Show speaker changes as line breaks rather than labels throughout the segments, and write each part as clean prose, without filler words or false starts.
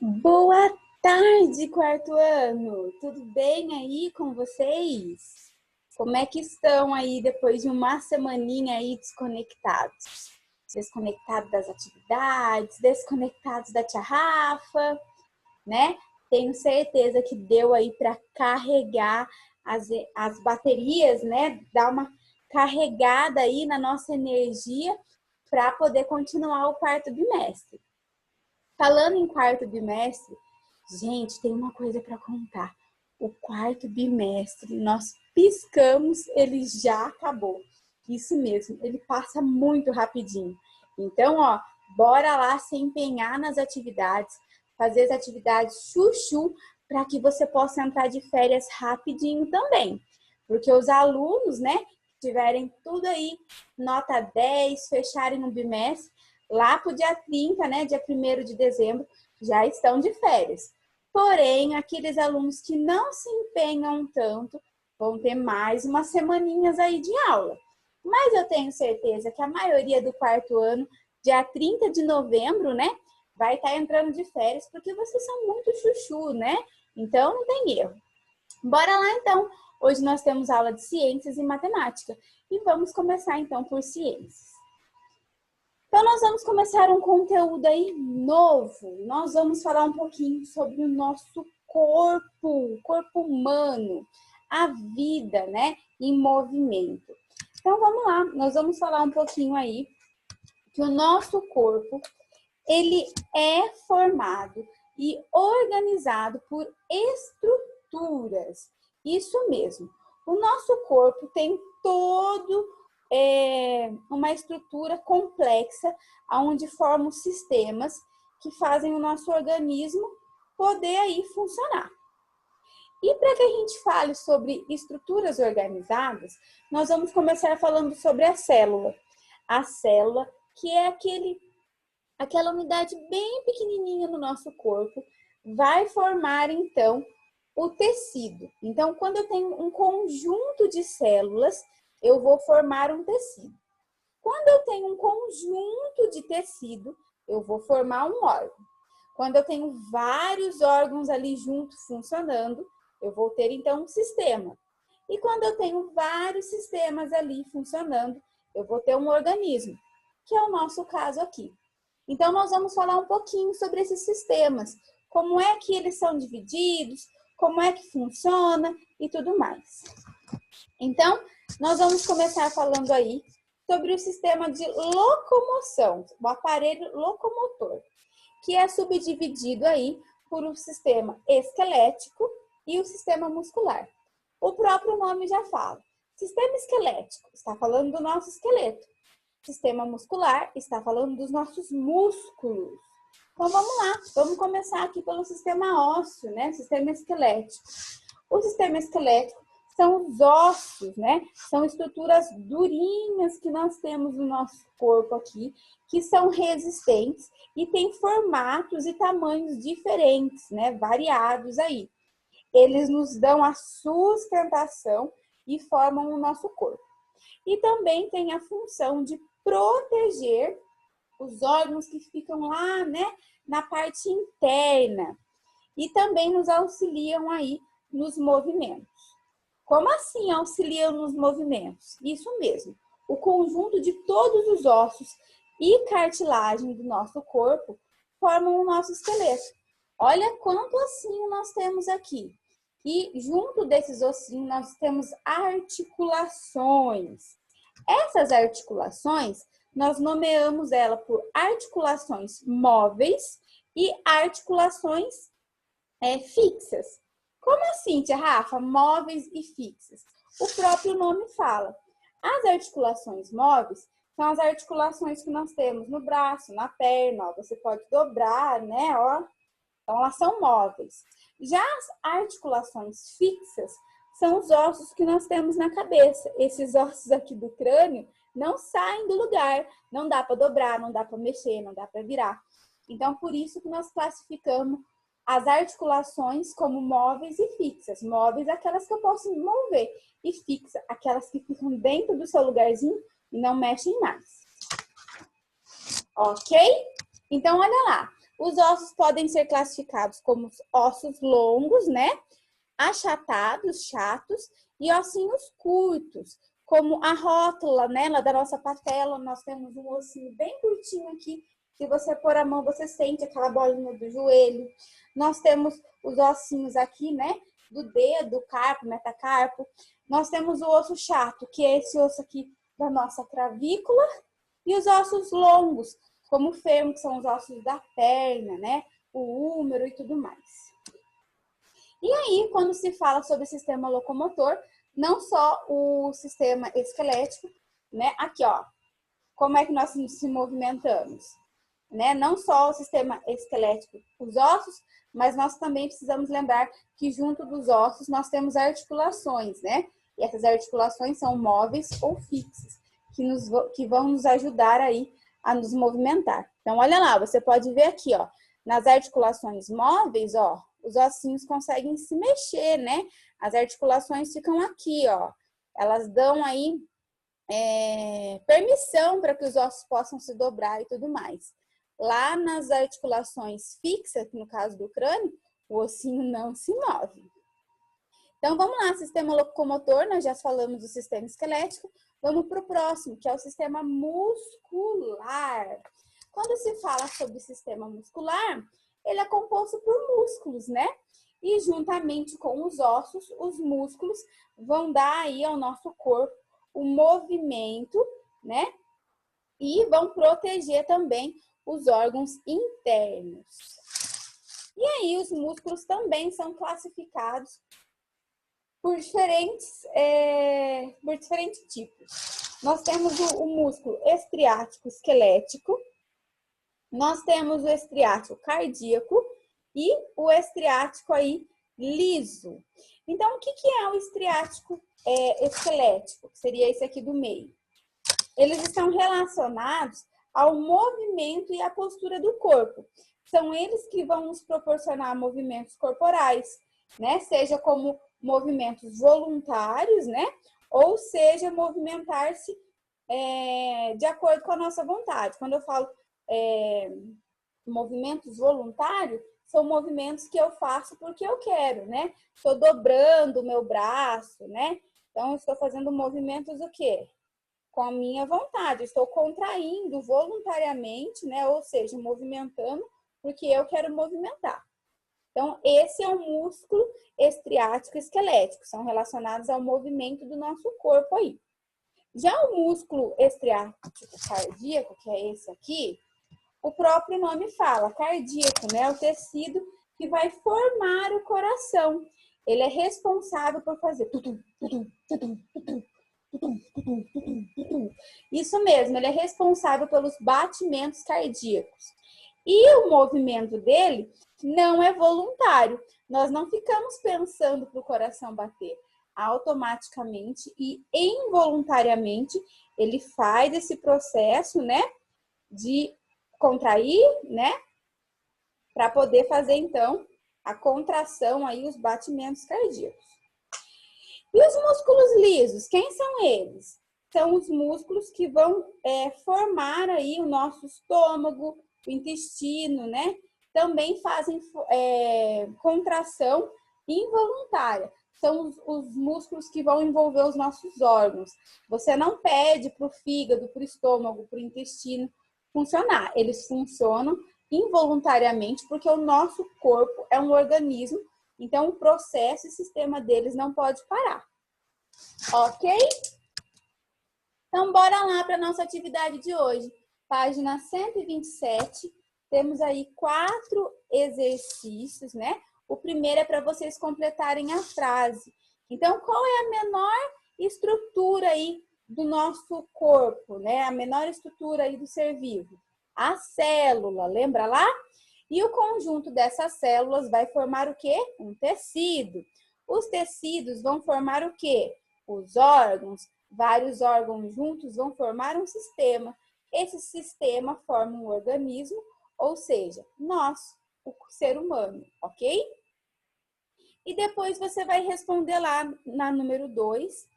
Boa tarde, quarto ano! Tudo bem aí com vocês? Como é que estão aí depois de uma semaninha aí desconectados? Desconectados das atividades, desconectados da tia Rafa, né? Tenho certeza que deu aí para carregar as baterias, né? Dar uma carregada aí na nossa energia para poder continuar o quarto bimestre. Falando em quarto bimestre, gente, tem uma coisa para contar. O quarto bimestre, nós piscamos, ele já acabou. Isso mesmo, ele passa muito rapidinho. Então, ó, bora lá se empenhar nas atividades, fazer as atividades chuchu para que você possa entrar de férias rapidinho também. Porque os alunos, né, tiverem tudo aí, nota 10, fecharem um bimestre, lá para o dia 30, né, dia 1º de dezembro, já estão de férias. Porém, aqueles alunos que não se empenham tanto vão ter mais umas semaninhas aí de aula. Mas eu tenho certeza que a maioria do quarto ano, dia 30 de novembro, né, vai estar entrando de férias, porque vocês são muito chuchu, né? Então, não tem erro. Bora lá, então. Hoje nós temos aula de ciências e matemática. E vamos começar, então, por ciências. Então, nós vamos começar um conteúdo aí novo. Nós vamos falar um pouquinho sobre o nosso corpo humano, a vida, né, em movimento. Então, vamos lá. Nós vamos falar um pouquinho aí que o nosso corpo, ele é formado e organizado por estruturas. Isso mesmo. O nosso corpo tem todo uma estrutura complexa, onde formam sistemas que fazem o nosso organismo poder aí funcionar. E para que a gente fale sobre estruturas organizadas, nós vamos começar falando sobre a célula. A célula, que é aquela unidade bem pequenininha no nosso corpo, vai formar então o tecido. Então, quando eu tenho um conjunto de células, eu vou formar um tecido. Quando eu tenho um conjunto de tecido, eu vou formar um órgão. Quando eu tenho vários órgãos ali juntos funcionando, eu vou ter então um sistema. E quando eu tenho vários sistemas ali funcionando, eu vou ter um organismo, que é o nosso caso aqui. Então, nós vamos falar um pouquinho sobre esses sistemas, como é que eles são divididos, como é que funciona e tudo mais. Então, nós vamos começar falando aí sobre o sistema de locomoção, o aparelho locomotor, que é subdividido aí por um sistema esquelético e o sistema muscular. O próprio nome já fala. Sistema esquelético está falando do nosso esqueleto. Sistema muscular está falando dos nossos músculos. Então, vamos lá. Vamos começar aqui pelo sistema ósseo, né? Sistema esquelético. O sistema esquelético são os ossos, né? São estruturas durinhas que nós temos no nosso corpo aqui, que são resistentes e têm formatos e tamanhos diferentes, né? Variados aí. Eles nos dão a sustentação e formam o nosso corpo. E também tem a função de proteger os órgãos que ficam lá, né, na parte interna. E também nos auxiliam aí nos movimentos. Como assim auxiliam nos movimentos? Isso mesmo. O conjunto de todos os ossos e cartilagem do nosso corpo formam o nosso esqueleto. Olha quanto ossinho nós temos aqui. E junto desses ossinhos nós temos articulações. Essas articulações, nós nomeamos ela por articulações móveis e articulações fixas. Como assim, tia Rafa? Móveis e fixas. O próprio nome fala. As articulações móveis são as articulações que nós temos no braço, na perna. Ó. Você pode dobrar, né? Ó. Então, elas são móveis. Já as articulações fixas são os ossos que nós temos na cabeça. Esses ossos aqui do crânio não saem do lugar. Não dá para dobrar, não dá para mexer, não dá para virar. Então, por isso que nós classificamos as articulações como móveis e fixas. Móveis, aquelas que eu posso mover. E fixa, aquelas que ficam dentro do seu lugarzinho e não mexem mais. Ok? Então, olha lá. Os ossos podem ser classificados como ossos longos, né? Achatados, chatos, e ossinhos curtos, como a rótula, né? Lá da nossa patela, nós temos um ossinho bem curtinho aqui. Se você pôr a mão, você sente aquela bolinha do joelho. Nós temos os ossinhos aqui, né? Do dedo, carpo, metacarpo. Nós temos o osso chato, que é esse osso aqui da nossa clavícula. E os ossos longos, como o fêmur, que são os ossos da perna, né? O húmero e tudo mais. E aí, quando se fala sobre sistema locomotor, não só o sistema esquelético, né? Aqui, ó, como é que nós se movimentamos, né? Não só o sistema esquelético, os ossos, mas nós também precisamos lembrar que junto dos ossos nós temos articulações, né? E essas articulações são móveis ou fixas, que vão nos ajudar aí a nos movimentar. Então, olha lá, você pode ver aqui, ó, nas articulações móveis, ó, os ossinhos conseguem se mexer, né? As articulações ficam aqui, ó. Elas dão aí permissão para que os ossos possam se dobrar e tudo mais. Lá nas articulações fixas, no caso do crânio, o ossinho não se move. Então, vamos lá, sistema locomotor, nós já falamos do sistema esquelético. Vamos para o próximo, que é o sistema muscular. Quando se fala sobre o sistema muscular, ele é composto por músculos, né? E juntamente com os ossos, os músculos vão dar aí ao nosso corpo o movimento, né? E vão proteger também os órgãos internos. E aí, os músculos também são classificados por diferentes tipos. Nós temos o músculo estriático esquelético, nós temos o estriático cardíaco e o estriático aí liso. Então, o que é o estriático esquelético? Que seria esse aqui do meio. Eles estão relacionados ao movimento e à postura do corpo. São eles que vão nos proporcionar movimentos corporais, né? Seja como movimentos voluntários, né? Ou seja, movimentar-se de acordo com a nossa vontade. Quando eu falo movimentos voluntários, são movimentos que eu faço porque eu quero, né? Estou dobrando o meu braço, né? Então, estou fazendo movimentos o quê? Com a minha vontade. Estou contraindo voluntariamente, né? Ou seja, movimentando porque eu quero movimentar. Então, esse é o músculo estriático esquelético. São relacionados ao movimento do nosso corpo aí. Já o músculo estriático cardíaco, que é esse aqui, o próprio nome fala, cardíaco, né? O tecido que vai formar o coração. Ele é responsável por fazer isso mesmo, ele é responsável pelos batimentos cardíacos. E o movimento dele não é voluntário. Nós não ficamos pensando para o coração bater. Automaticamente e involuntariamente ele faz esse processo, né, de contrair, né, para poder fazer então a contração aí, os batimentos cardíacos. E os músculos lisos, quem são eles? São os músculos que vão formar aí o nosso estômago, o intestino, né? Também fazem contração involuntária. São os músculos que vão envolver os nossos órgãos. Você não pede para o fígado, para o estômago, para o intestino funcionar. Eles funcionam involuntariamente porque o nosso corpo é um organismo, então o processo e sistema deles não pode parar. Ok? Então, bora lá para a nossa atividade de hoje. Página 127, temos aí 4 exercícios, né? O primeiro é para vocês completarem a frase. Então, qual é a menor estrutura aí do nosso corpo, né? A menor estrutura aí do ser vivo? A célula, lembra lá? E o conjunto dessas células vai formar o quê? Um tecido. Os tecidos vão formar o quê? Os órgãos. Vários órgãos juntos vão formar um sistema. Esse sistema forma um organismo, ou seja, nós, o ser humano, ok? E depois você vai responder lá na número 2,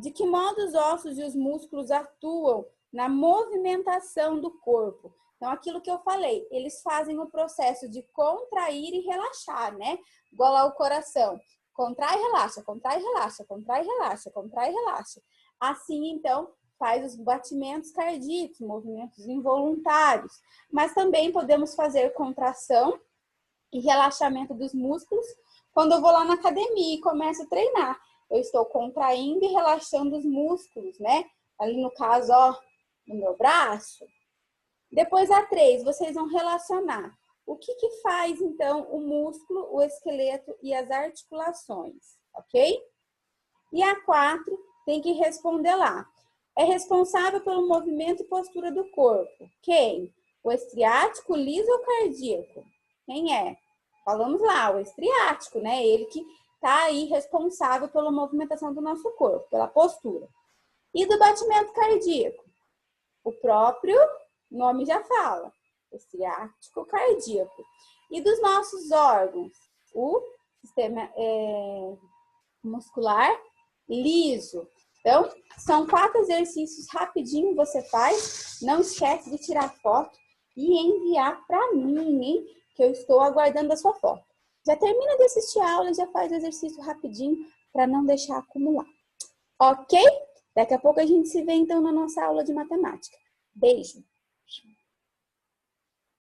de que modo os ossos e os músculos atuam na movimentação do corpo. Então, aquilo que eu falei, eles fazem o processo de contrair e relaxar, né? Igual ao coração. Contrai, relaxa, contrai, relaxa, contrai, relaxa, contrai, relaxa. Assim, então, faz os batimentos cardíacos, movimentos involuntários. Mas também podemos fazer contração e relaxamento dos músculos quando eu vou lá na academia e começo a treinar. Eu estou contraindo e relaxando os músculos, né? Ali no caso, ó, no meu braço. Depois a 3, vocês vão relacionar. O que faz, então, o músculo, o esqueleto e as articulações, ok? E a 4, tem que responder lá. É responsável pelo movimento e postura do corpo. Quem? O estriático, liso ou cardíaco? Quem é? Falamos lá, o estriático, né? Ele que está aí responsável pela movimentação do nosso corpo, pela postura. E do batimento cardíaco? O próprio nome já fala, estriático cardíaco. E dos nossos órgãos? O sistema muscular liso. Então, são 4 exercícios rapidinho você faz. Não esquece de tirar foto e enviar para mim, hein? Que eu estou aguardando a sua foto. Já termina de assistir a aula e já faz o exercício rapidinho para não deixar acumular. Ok? Daqui a pouco a gente se vê então na nossa aula de matemática. Beijo!